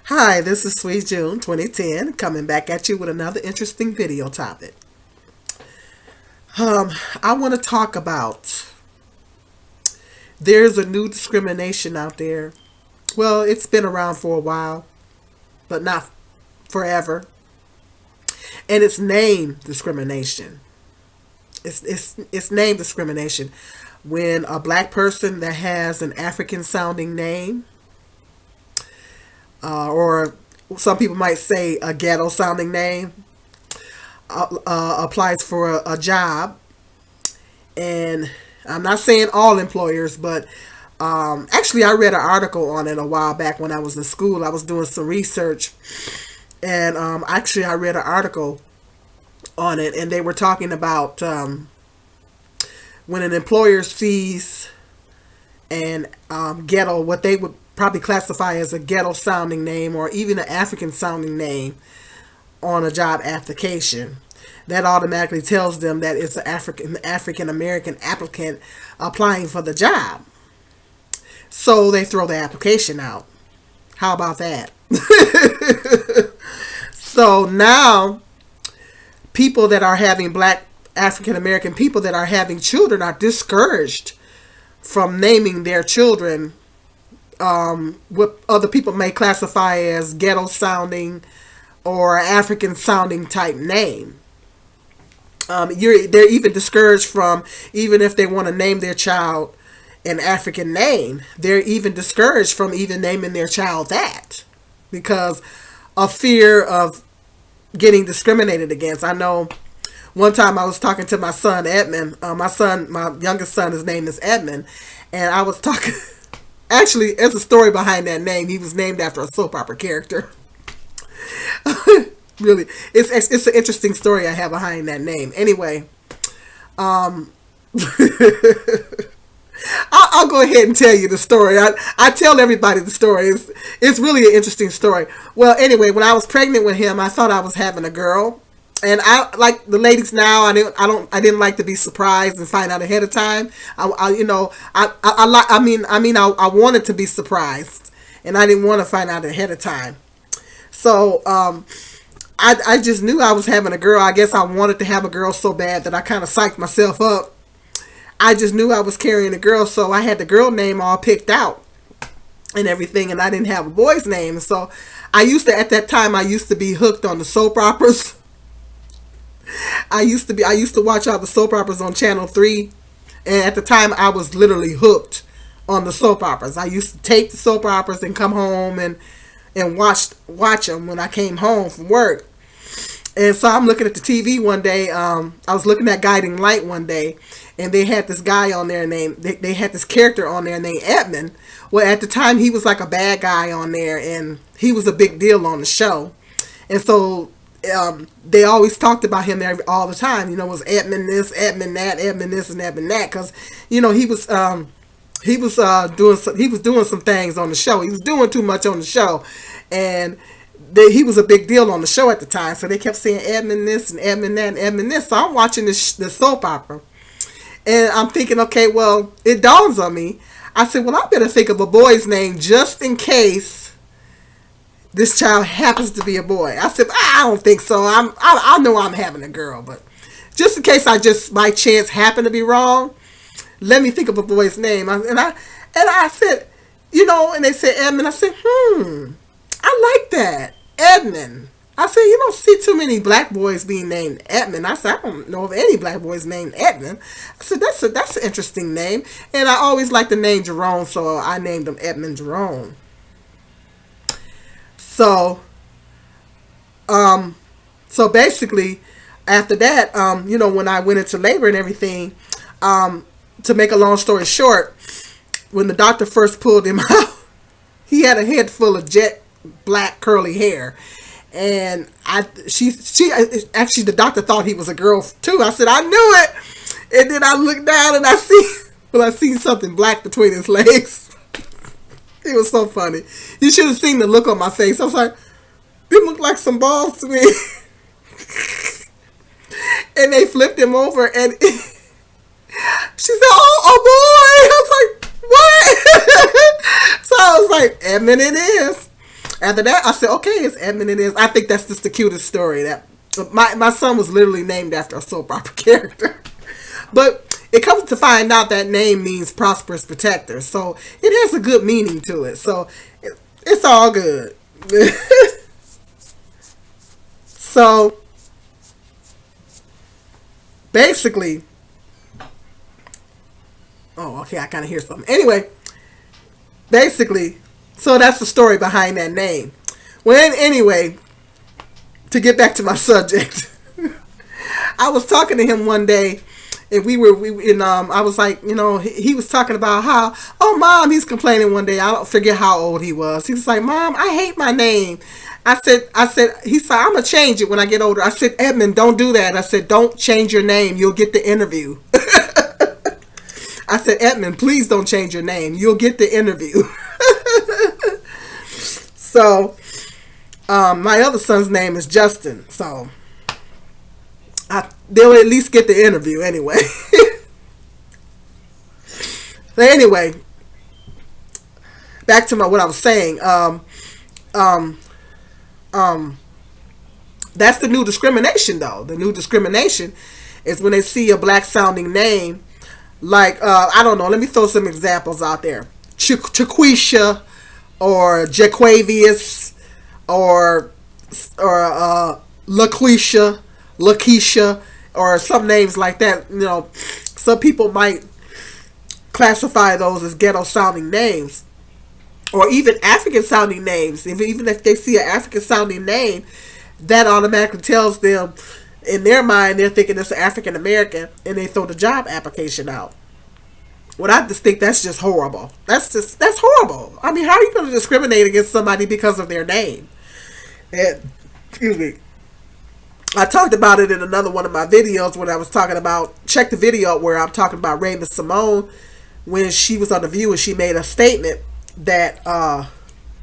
Hi, this is Sweet June 2010 coming back at you with another interesting video topic. I want to talk about there's a new discrimination out there. Well, it's been around for a while, but not forever. And it's name discrimination. It's name discrimination. When a black person that has an African sounding name, or some people might say a ghetto sounding name, applies for a job. And I'm not saying all employers, but actually I read an article on it a while back when I was in school. I was doing some research, and actually I read an article on it, and they were talking about when an employer sees an ghetto, what they would probably classify as a ghetto sounding name or even an African sounding name on a job application, that automatically tells them that it's an African American applicant applying for the job. So they throw the application out. How about that? So now people that are having black African American people that are having children are discouraged from naming their children what other people may classify as ghetto sounding or African sounding type name. They're even discouraged from, even if they want to name their child an African name, they're even discouraged from even naming their child that because of fear of getting discriminated against. I know one time I was talking to my son Edmund. My youngest son, his name is Edmund, and I was talking. Actually, there's a story behind that name. He was named after a soap opera character. Really, it's an interesting story I have behind that name. Anyway, I'll go ahead and tell you the story. I tell everybody the story. It's really an interesting story. Well, anyway, when I was pregnant with him, I thought I was having a girl, and I, like the ladies now, I didn't like to be surprised and find out ahead of time. I wanted to be surprised, and I didn't want to find out ahead of time. So I just knew I was having a girl. I guess I wanted to have a girl so bad that I kind of psyched myself up. I just knew I was carrying a girl, so I had the girl name all picked out and everything, and I didn't have a boy's name. So at that time I used to be hooked on the soap operas. I used to watch all the soap operas on Channel 3, and at the time I was literally hooked on the soap operas. I used to tape the soap operas and come home and watch them when I came home from work. And so I'm looking at the TV one day. I was looking at Guiding Light one day, and they had this guy on there they had this character on there named Edmund. Well, at the time he was like a bad guy on there, and he was a big deal on the show. And so they always talked about him there all the time. It was Edmund this, Edmund that, Edmund this, and Edmund that, because he was doing some things on the show. He was doing too much on the show, and he was a big deal on the show at the time. So they kept saying Edmund this and Edmund that and Edmund this. So I'm watching this soap opera, and I'm thinking, okay, well, it dawns on me. I said, well, I better think of a boy's name just in case this child happens to be a boy. I said, I don't think so. I know I'm having a girl, but just in case I just by chance happen to be wrong, let me think of a boy's name. And I said, and they said Edmund. I said, I like that, Edmund. I said, you don't see too many black boys being named Edmund. I said, I don't know of any black boys named Edmund. I said, that's an interesting name. And I always liked the name Jerome, so I named him Edmund Jerome. So basically, after that, when I went into labor and everything, to make a long story short, when the doctor first pulled him out, he had a head full of jet black curly hair, and she actually, the doctor thought he was a girl too. I said, I knew it, and then I looked down and I seen something black between his legs. It was so funny. You should have seen the look on my face. I was like, they look like some balls to me. And they flipped him over, and she said, oh boy. I was like, what? So I was like, Edmund it is. After that, I said, okay, it's Edmund. It is. I think that's just the cutest story. That my son was literally named after a soap opera character. But it comes to find out that name means prosperous protector. So it has a good meaning to it. So it's all good. So basically, oh, okay, I kind of hear something. Anyway, basically, so that's the story behind that name. Well, anyway, to get back to my subject, I was talking to him one day, and I was like, he was talking about how, oh, Mom, he's complaining one day. I don't forget how old he was. He was like, Mom, I hate my name. I said, he said, I'm going to change it when I get older. I said, Edmund, don't do that. I said, don't change your name. You'll get the interview. I said, Edmund, please don't change your name. You'll get the interview. So, my other son's name is Justin. So, they'll at least get the interview anyway. So anyway, back to what I was saying. That's the new discrimination, though. The new discrimination is when they see a black sounding name, like I don't know. Let me throw some examples out there: Chiquisha, or Jaquavius, or LaQuisha, Lakeisha, or some names like that. Some people might classify those as ghetto sounding names, or even African sounding names. Even if they see an African sounding name, that automatically tells them, in their mind, they're thinking it's an African American, and they throw the job application out. Well, I just think that's just horrible. That's horrible. I mean, how are you going to discriminate against somebody because of their name? And, excuse me. I talked about it in another one of my videos when I was talking about, check the video where I'm talking about Raymond Simone, when she was on The View and she made a statement that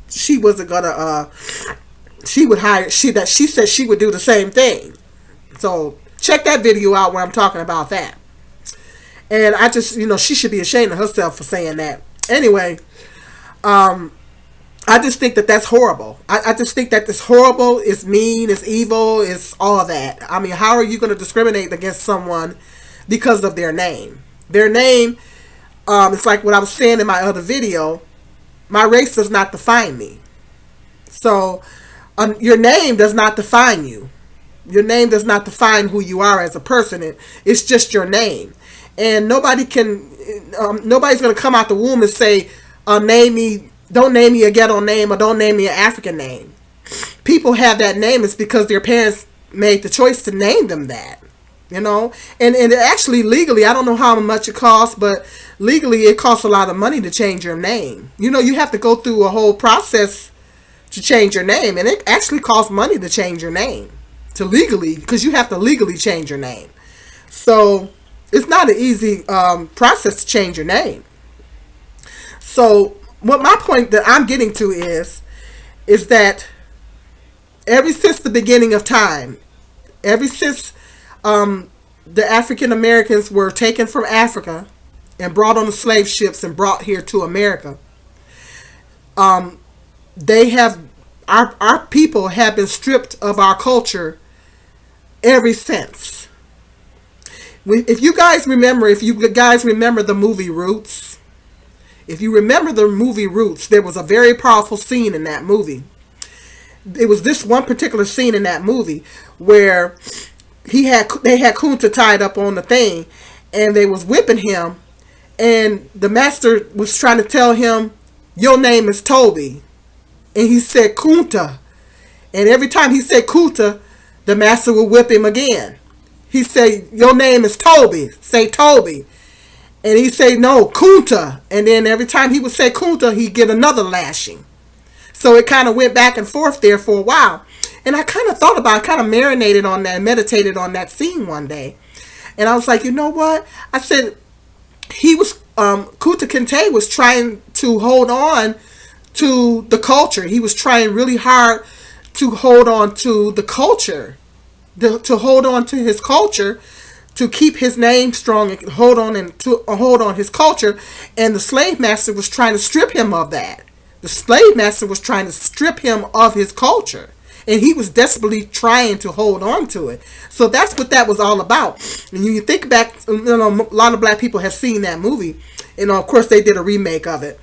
she wasn't gonna she would hire that she said she would do the same thing. So check that video out where I'm talking about that. And I just, she should be ashamed of herself for saying that. Anyway, I just think that that's horrible. I just think that it's horrible, it's mean, it's evil, it's all that. I mean, how are you going to discriminate against someone because of their name? Their name, it's like what I was saying in my other video, my race does not define me. So, your name does not define you. Your name does not define who you are as a person. It's just your name. And nobody's going to come out the womb and say, don't name me a ghetto name, or don't name me an African name. People have that name. It's because their parents made the choice to name them that, and actually legally, I don't know how much it costs, but legally it costs a lot of money to change your name. You have to go through a whole process to change your name, and it actually costs money to change your name, because you have to legally change your name. So it's not an easy process to change your name. So what my point that I'm getting to is that ever since the beginning of time, ever since the African Americans were taken from Africa and brought on the slave ships and brought here to America, our people have been stripped of our culture ever since. If you guys remember the movie Roots, there was a very powerful scene in that movie. It was this one particular scene in that movie where they had Kunta tied up on the thing, and they was whipping him, and the master was trying to tell him, your name is Toby, and he said Kunta, and every time he said Kunta, the master would whip him again. He said, your name is Toby, say Toby. And he say, no, Kunta. And then every time he would say Kunta, he'd get another lashing. So it kind of went back and forth there for a while. And I kind of thought about it, kind of marinated on that, meditated on that scene one day. And I was like, you know what? I said, Kunta Kinte was trying to hold on to the culture. He was trying really hard to hold on to the culture. To hold on to his culture, to keep his name strong, and hold on his culture, and the slave master was trying to strip him of that, The slave master was trying to strip him of his culture. And he was desperately trying to hold on to it. So that's what that was all about. And you think back, a lot of black people have seen that movie. And of course they did a remake of it.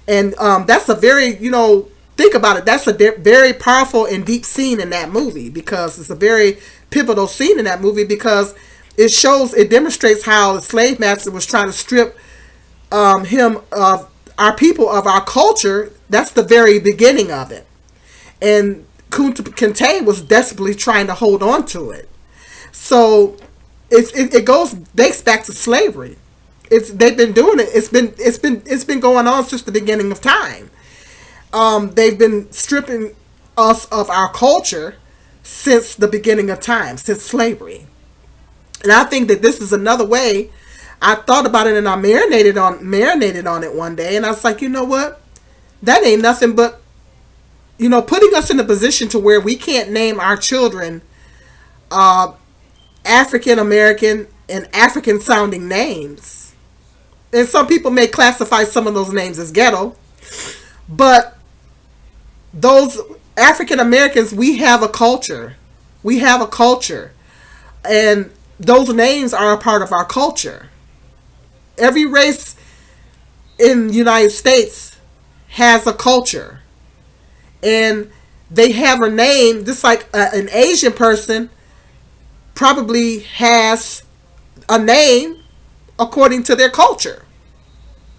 And that's a very, think about it. That's a very powerful and deep scene in that movie, because it's a very pivotal scene in that movie, because it demonstrates how the slave master was trying to strip him of our people, of our culture. That's the very beginning of it. And Kunta Kinte was desperately trying to hold on to it. So it dates back to slavery. They've been doing it. It's been going on since the beginning of time. They've been stripping us of our culture since the beginning of time, since slavery. And I think that this is another way. I thought about it and I marinated on it one day, and I was like, you know what? That ain't nothing but, putting us in a position to where we can't name our children African American and African sounding names. And some people may classify some of those names as ghetto, but those African Americans, we have a culture. We have a culture. And those names are a part of our culture. Every race in the United States has a culture. And they have a name, just like an Asian person probably has a name according to their culture.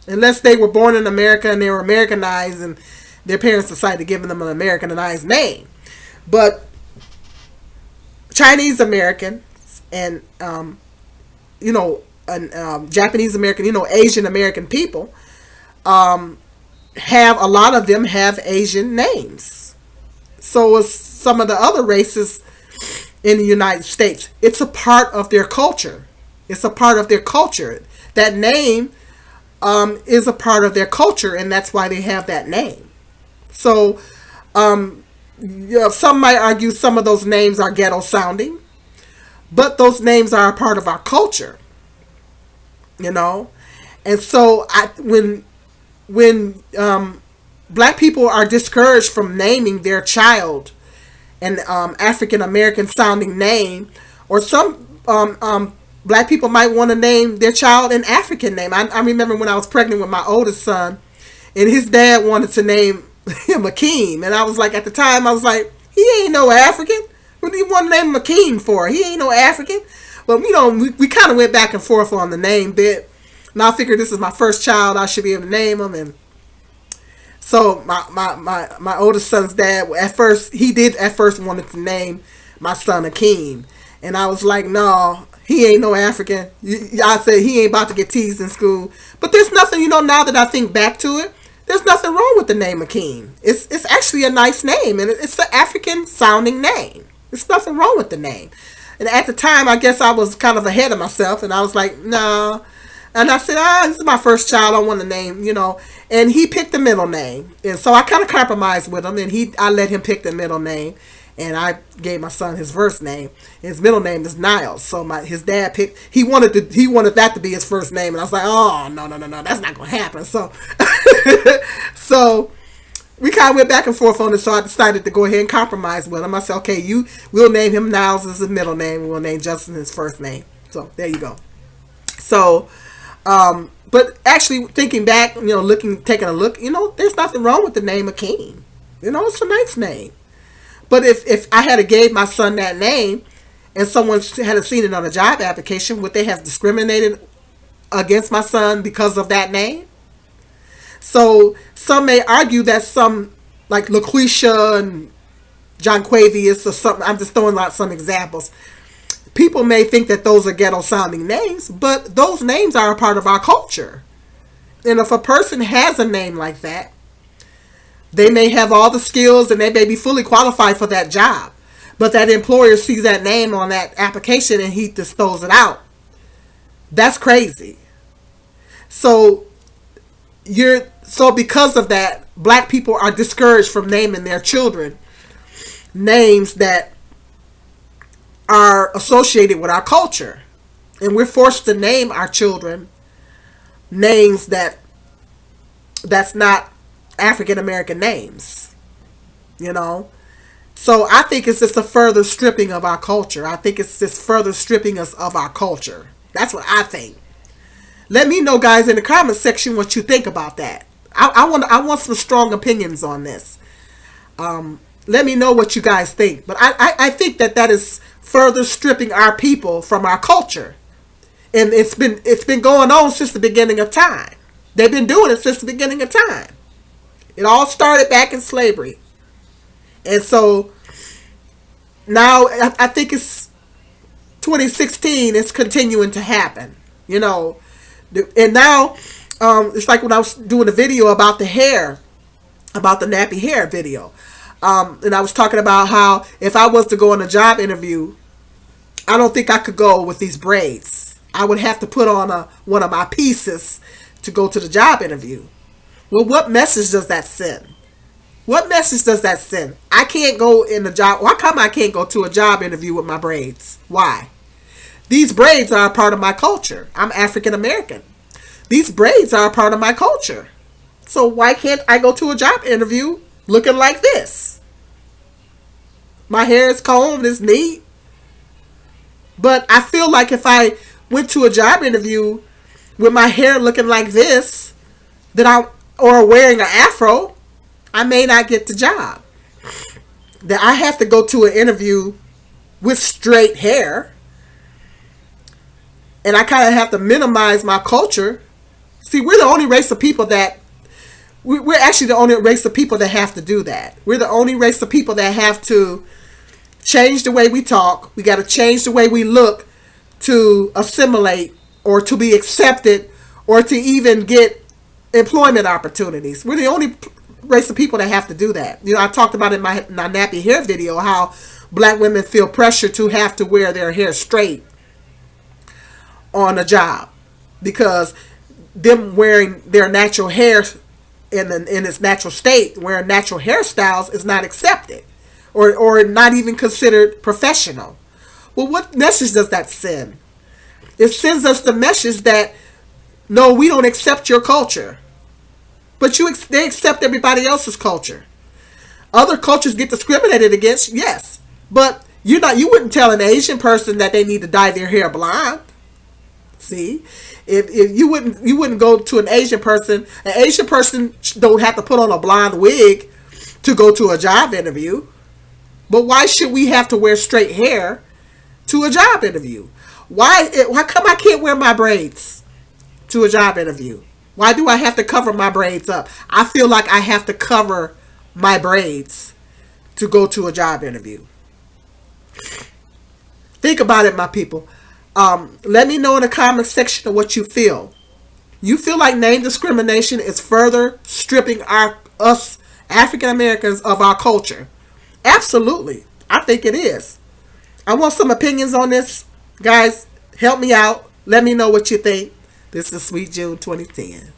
Unless they were born in America and they were Americanized and their parents decided to give them an Americanized name. But Chinese Americans and, Japanese American, Asian American people, a lot of them have Asian names. So is some of the other races in the United States. It's a part of their culture. It's a part of their culture. That name is a part of their culture, and that's why they have that name. So, some might argue some of those names are ghetto sounding, but those names are a part of our culture, And so, when black people are discouraged from naming their child an African American sounding name, or some black people might want to name their child an African name. I remember when I was pregnant with my oldest son, and his dad wanted to name him Akeem, and I was like, at the time, I was like, he ain't no African. What do you want to name him Akeem for? He ain't no African. But we kind of went back and forth on the name bit, and I figured this is my first child, I should be able to name him. And so my oldest son's dad, at first wanted to name my son Akeem, and I was like, no, he ain't no African. I said he ain't about to get teased in school. But there's nothing, now that I think back to it, there's nothing wrong with the name Akeem. It's actually a nice name, and it's an African sounding name. There's nothing wrong with the name. And at the time, I guess I was kind of ahead of myself, and I was like, no. And I said, this is my first child, I want to name, And he picked the middle name. And so I kind of compromised with him, and I let him pick the middle name. And I gave my son his first name. His middle name is Niles. So his dad picked. He wanted that to be his first name, and I was like, oh no, that's not gonna happen. So, so we kind of went back and forth on it. So I decided to go ahead and compromise with him. I said, okay, we'll name him Niles as his middle name, and we'll name Justin his first name. So there you go. So, but actually thinking back, taking a look, there's nothing wrong with the name Akeem. It's a nice name. But if I had gave my son that name and someone had seen it on a job application, would they have discriminated against my son because of that name? So some may argue that some, like LaQuisha and John Quavius or something, I'm just throwing out some examples. People may think that those are ghetto sounding names, but those names are a part of our culture. And if a person has a name like that, they may have all the skills and they may be fully qualified for that job. But that employer sees that name on that application and he just throws it out. That's crazy. So because of that, black people are discouraged from naming their children names that are associated with our culture. And we're forced to name our children names that's not African American names. You know? So I think it's just a further stripping of our culture. I think it's just further stripping us of our culture. That's what I think. Let me know, guys, in the comment section what you think about that. I want some strong opinions on this. Let me know what you guys think. But I think that is further stripping our people from our culture. And it's been going on since the beginning of time. They've been doing it since the beginning of time. It all started back in slavery. And so now I think it's 2016, it's continuing to happen. You know, and now it's like when I was doing a video about the hair, about the nappy hair video. And I was talking about how if I was to go on a job interview, I don't think I could go with these braids. I would have to put on one of my pieces to go to the job interview. Well, what message does that send? What message does that send? I can't go in the job. Why come I can't go to a job interview with my braids? Why? These braids are a part of my culture. I'm African American. These braids are a part of my culture. So why can't I go to a job interview looking like this? My hair is combed, it's neat. But I feel like if I went to a job interview with my hair looking like this, or wearing an afro, I may not get the job. That I have to go to an interview with straight hair. And I kind of have to minimize my culture. See, we're the only race of people that... We're actually the only race of people that have to do that. We're the only race of people that have to change the way we talk. We got to change the way we look to assimilate or to be accepted or to even get employment opportunities. We're the only race of people that have to do that. You know, I talked about in my nappy hair video how black women feel pressure to have to wear their hair straight on a job because them wearing their natural hair in its natural state, wearing natural hairstyles is not accepted or not even considered professional. Well, what message does that send? It sends us the message that no, we don't accept your culture. But they accept everybody else's culture. Other cultures get discriminated against, yes. But you wouldn't tell an Asian person that they need to dye their hair blonde. See? If you wouldn't go to an Asian person don't have to put on a blonde wig to go to a job interview. But why should we have to wear straight hair to a job interview? Why come I can't wear my braids to a job interview? Why do I have to cover my braids up? I feel like I have to cover my braids to go to a job interview. Think about it, my people. Let me know in the comment section of what you feel. You feel like name discrimination is further stripping us African Americans of our culture? Absolutely. I think it is. I want some opinions on this. Guys, help me out. Let me know what you think. This is Sweet June 2010.